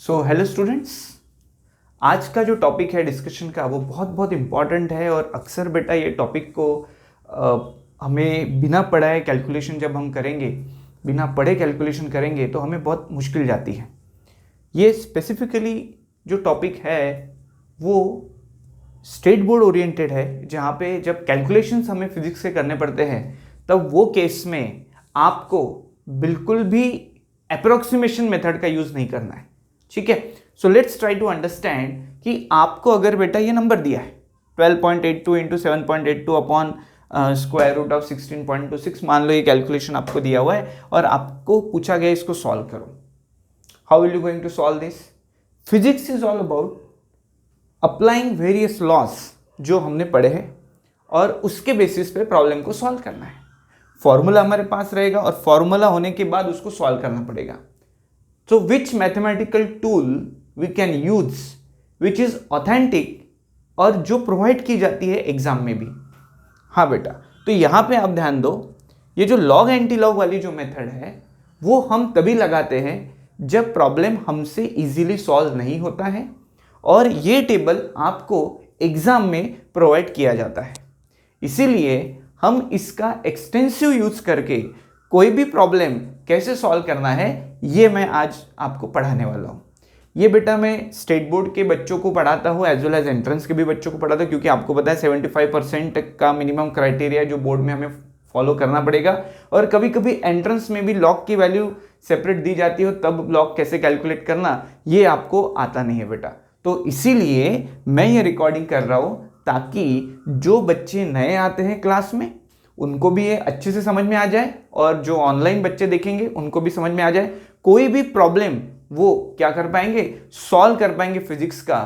So hello students, आज का जो टॉपिक है डिस्कशन का वो बहुत बहुत इम्पॉर्टेंट है। और अक्सर बेटा ये टॉपिक को हमें बिना पढ़ाए कैलकुलेशन जब हम करेंगे, बिना पढ़े कैलकुलेशन करेंगे तो हमें बहुत मुश्किल जाती है। ये स्पेसिफिकली जो टॉपिक है वो स्टेट बोर्ड ओरिएंटेड है, जहाँ पे जब कैलकुलेशंस हमें फिजिक्स से करने पड़ते हैं तब वो केस में आपको बिल्कुल भी अप्रोक्सीमेशन मेथड का यूज़ नहीं करना है। ठीक है, so let's try to understand कि आपको अगर बेटा ये नंबर दिया है 12.82 into 7.82 upon square root of 16.26, मान लो ये कैलकुलेशन आपको दिया हुआ है और आपको पूछा गया इसको सॉल्व करो। How will you going to solve this? Physics is all about applying various laws जो हमने पढ़े हैं और उसके बेसिस पे प्रॉब्लम को सॉल्व करना है। फॉर्मूला हमारे पास रहेगा और फॉर्मूला होने के बाद उसको सॉल्व करना पड़ेगा। So which mathematical tool we can use which is authentic और जो प्रोवाइड की जाती है एग्जाम में भी। हाँ बेटा, तो यहाँ पे आप ध्यान दो, ये जो लॉग एंटी लॉग वाली जो मेथड है वो हम तभी लगाते हैं जब प्रॉब्लम हमसे इजीली सॉल्व नहीं होता है और ये टेबल आपको एग्जाम में प्रोवाइड किया जाता है। इसीलिए हम इसका एक्सटेंसिव यूज करके कोई भी प्रॉब्लम कैसे सॉल्व करना है ये मैं आज आपको पढ़ाने वाला हूँ। ये बेटा मैं स्टेट बोर्ड के बच्चों को पढ़ाता हूँ एज वेल एज एंट्रेंस के भी बच्चों को पढ़ाता हूँ, क्योंकि आपको पता है 75% का मिनिमम क्राइटेरिया जो बोर्ड में हमें फॉलो करना पड़ेगा। और कभी कभी एंट्रेंस में भी लॉग की वैल्यू सेपरेट दी जाती है, तब लॉग कैसे कैलकुलेट करना ये आपको आता नहीं है बेटा। तो इसीलिए मैं ये रिकॉर्डिंग कर रहा हूँ ताकि जो बच्चे नए आते हैं क्लास में उनको भी ये अच्छे से समझ में आ जाए और जो ऑनलाइन बच्चे देखेंगे उनको भी समझ में आ जाए। कोई भी प्रॉब्लम वो क्या कर पाएंगे, सॉल्व कर पाएंगे फिजिक्स का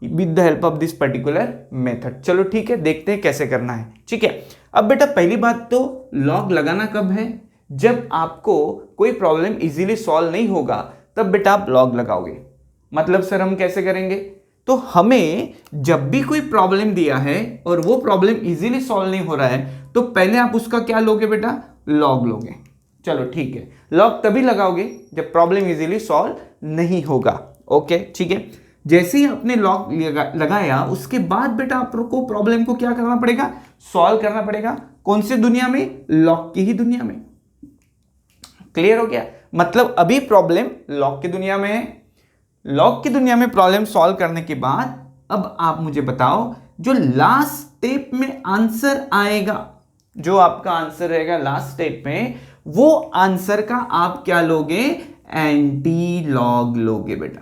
with the help of this particular method. चलो ठीक है, देखते हैं कैसे करना है। ठीक है, अब बेटा पहली बात तो लॉग लगाना कब है? जब आपको कोई प्रॉब्लम इजीली सॉल्व नहीं होगा तब बेटा आप लॉग लगाओगे। मतलब सर हम कैसे करेंगे? तो हमें जब भी कोई प्रॉब्लम दिया है और वो प्रॉब्लम इजीली सॉल्व नहीं हो रहा है तो पहले आप उसका क्या लोगे बेटा? लॉग लोगे। चलो ठीक है, लॉग तभी लगाओगे जब प्रॉब्लम इजीली सॉल्व नहीं होगा। ओके ठीक है, जैसे ही आपने लॉग लगाया उसके बाद बेटा आपको प्रॉब्लम को क्या करना पड़ेगा? सॉल्व करना पड़ेगा। कौन सी दुनिया में? लॉग की ही दुनिया में। क्लियर हो गया? मतलब अभी प्रॉब्लम लॉग की दुनिया में है। लॉग की दुनिया में प्रॉब्लम सॉल्व करने के बाद अब आप मुझे बताओ जो लास्ट स्टेप में आंसर आएगा, जो आपका आंसर रहेगा लास्ट स्टेप में, वो आंसर का आप क्या लोगे? एंटी लॉग लोगे बेटा।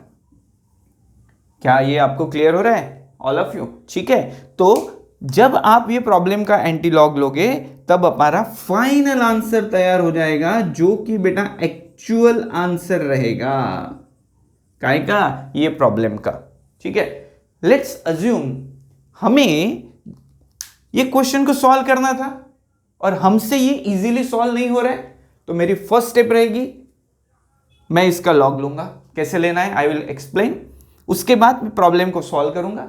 क्या ये आपको क्लियर हो रहा है ऑल ऑफ यू? ठीक है, तो जब आप ये प्रॉब्लम का एंटी लॉग लोगे तब हमारा फाइनल आंसर तैयार हो जाएगा जो कि बेटा एक्चुअल आंसर रहेगा काय का? ये प्रॉब्लम का। ठीक है, लेट्स अज्यूम हमें ये क्वेश्चन को सॉल्व करना था और हमसे ये इजीली सॉल्व नहीं हो रहा है, तो मेरी फर्स्ट स्टेप रहेगी मैं इसका लॉग लूंगा। कैसे लेना है आई विल एक्सप्लेन। उसके बाद मैं प्रॉब्लम को सॉल्व करूंगा।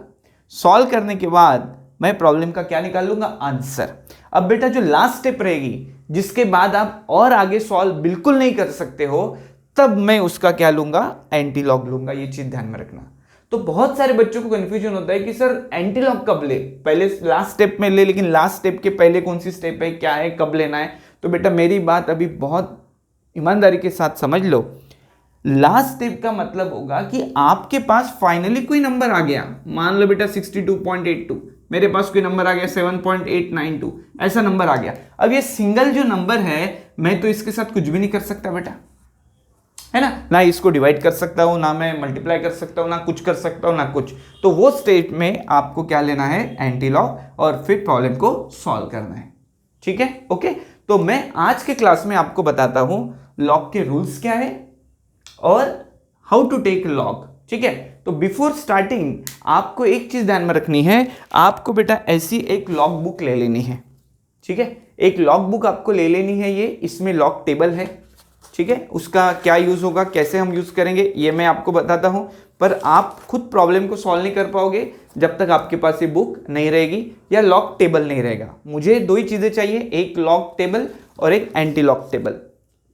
सॉल्व करने के बाद मैं प्रॉब्लम का क्या निकाल लूंगा? आंसर। अब बेटा जो लास्ट स्टेप रहेगी जिसके बाद आप और आगे सॉल्व बिल्कुल नहीं कर सकते हो, तब मैं उसका क्या लूंगा? एंटी लॉग लूंगा। ये चीज ध्यान में रखना। तो बहुत सारे बच्चों को कंफ्यूजन होता है कि सर एंटी लॉग कब ले? पहले लास्ट स्टेप में ले, लेकिन लास्ट स्टेप के पहले कौन सी स्टेप है, क्या है, कब लेना है? तो बेटा मेरी बात अभी बहुत ईमानदारी के साथ समझ लो। लास्ट स्टेप का मतलब होगा कि आपके पास फाइनली कोई नंबर आ गया। मान लो बेटा 62.82, मेरे पास कोई नंबर आ गया 7.892, ऐसा नंबर आ गया। अब ये सिंगल जो नंबर है मैं तो इसके साथ कुछ भी नहीं कर सकता बेटा, है ना? ना इसको डिवाइड कर सकता हूं, ना मैं मल्टीप्लाई कर सकता हूं, ना कुछ कर सकता हूं, ना कुछ। तो वो स्टेट में आपको क्या लेना है? एंटी लॉग, और फिर प्रॉब्लम को सॉल्व करना है। ठीक है, ओके। तो मैं आज के क्लास में आपको बताता हूं लॉग के रूल्स क्या है और हाउ टू टेक लॉग। ठीक है, तो बिफोर स्टार्टिंग आपको एक चीज ध्यान में रखनी है, आपको बेटा ऐसी एक लॉग बुक ले लेनी है। ठीक है, एक लॉग बुक आपको ले लेनी है। ये इसमें लॉग टेबल है। ठीक है, उसका क्या यूज होगा, कैसे हम यूज करेंगे ये मैं आपको बताता हूं, पर आप खुद प्रॉब्लम को सॉल्व नहीं कर पाओगे जब तक आपके पास ये बुक नहीं रहेगी या लॉग टेबल नहीं रहेगा। मुझे दो ही चीजें चाहिए, एक लॉग टेबल और एक एंटी लॉग टेबल।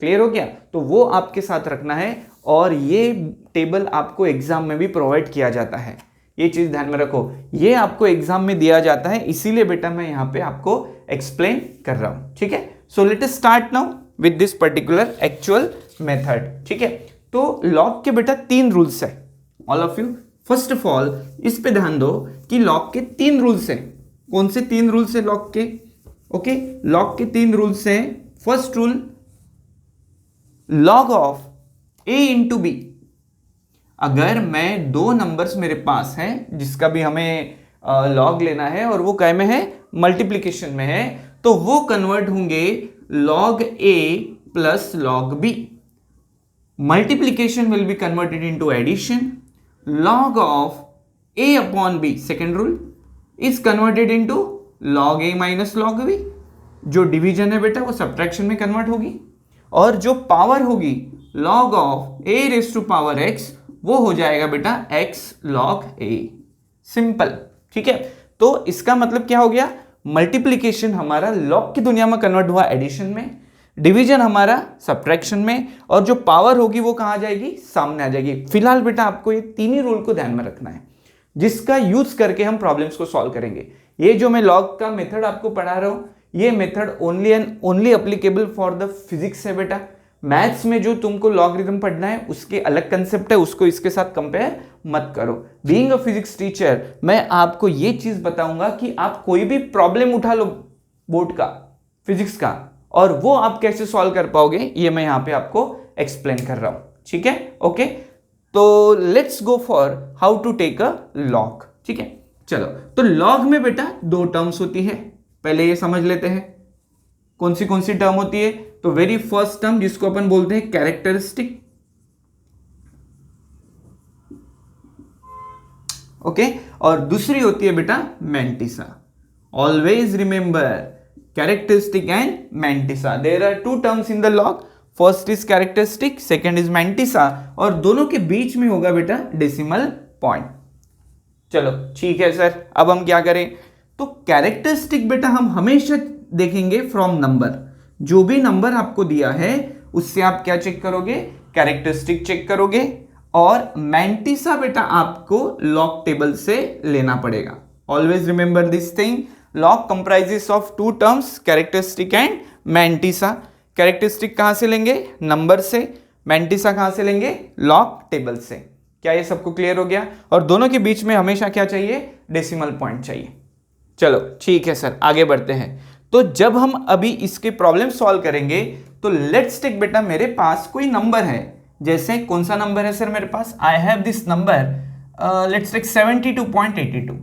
क्लियर हो गया? तो वो आपके साथ रखना है और ये टेबल आपको एग्जाम में भी प्रोवाइड किया जाता है, ये चीज ध्यान में रखो, ये आपको एग्जाम में दिया जाता है, इसीलिए बेटा मैं यहाँ पे आपको एक्सप्लेन कर रहा हूँ, ठीक है। So let us start now with this particular actual method, ठीक है। तो लॉग के बेटा 3 रूल्स है, all of you first of all इस पे ध्यान दो कि लॉग के 3 रूल्स हैं। कौन से 3 रूल्स है लॉग के? ओके, लॉग के 3 रूल्स हैं। First rule, log of a into B. अगर मैं 2 नंबर्स मेरे पास हैं जिसका भी हमें लॉग लेना है और वो काय में है, मल्टीप्लीकेशन में है, तो वो कन्वर्ट होंगे log a plus log b। Multiplication will be converted into addition. log of a upon b, second rule, is converted into log a minus log b। जो डिवीजन है बेटा वो सब्ट्रैक्शन में कन्वर्ट होगी, और जो पावर होगी log of a raise to power x वो हो जाएगा बेटा x log a, सिंपल, ठीक है। तो इसका मतलब क्या हो गया, मल्टीप्लीकेशन हमारा लॉग की दुनिया में कन्वर्ट हुआ एडिशन में, डिवीजन हमारा सब्ट्रैक्शन में, और जो पावर होगी वो कहां जाएगी, सामने आ जाएगी। फिलहाल बेटा आपको ये 3 ही रूल को ध्यान में रखना है जिसका यूज करके हम प्रॉब्लम्स को सॉल्व करेंगे। ये जो मैं लॉग का मेथड आपको पढ़ा रहा हूं, ये method only and only applicable for the physics है बेटा। मैथ्स में जो तुमको लॉगरिथम पढ़ना है उसके अलग कंसेप्ट है, उसको इसके साथ कंपेयर मत करो। बीइंग अ फिजिक्स टीचर मैं आपको ये चीज बताऊंगा कि आप कोई भी प्रॉब्लम उठा लो बोर्ड का, फिजिक्स का, और वो आप कैसे सॉल्व कर पाओगे ये मैं यहां पे आपको एक्सप्लेन कर रहा हूं, ठीक है। ओके, तो let's go for how to take a log, ठीक है। चलो, तो लॉग में बेटा 2 टर्म्स होती है, पहले ये समझ लेते हैं कौन सी टर्म होती है। तो वेरी फर्स्ट टर्म जिसको अपन बोलते हैं कैरेक्टरिस्टिक, ओके, और दूसरी होती है बेटा mantissa. Always remember characteristic and mantissa, there are 2 terms in the log, first is characteristic, second is mantissa, और दोनों के बीच में होगा बेटा डेसिमल पॉइंट। चलो ठीक है सर, अब हम क्या करें, तो कैरेक्टरिस्टिक बेटा हम हमेशा देखेंगे फ्रॉम नंबर, जो भी नंबर आपको दिया है उससे आप क्या चेक करोगे, कैरेक्टरिस्टिक चेक करोगे, और मैंटिसा बेटा आपको लॉग टेबल से लेना पड़ेगा। Always remember this thing, log comprises of 2 terms, characteristic and mantissa. Characteristic कहां से लेंगे, नंबर से, मैंटिसा कहां से लेंगे, लॉग टेबल से। क्या ये सबको क्लियर हो गया? और दोनों के बीच में हमेशा क्या चाहिए, डेसिमल पॉइंट चाहिए। चलो ठीक है सर, आगे बढ़ते हैं। तो जब हम अभी इसके प्रॉब्लम सॉल्व करेंगे तो लेट्स टेक बेटा मेरे पास कोई नंबर है, जैसे कौन सा नंबर है सर मेरे पास, I have this number, let's take 72.82।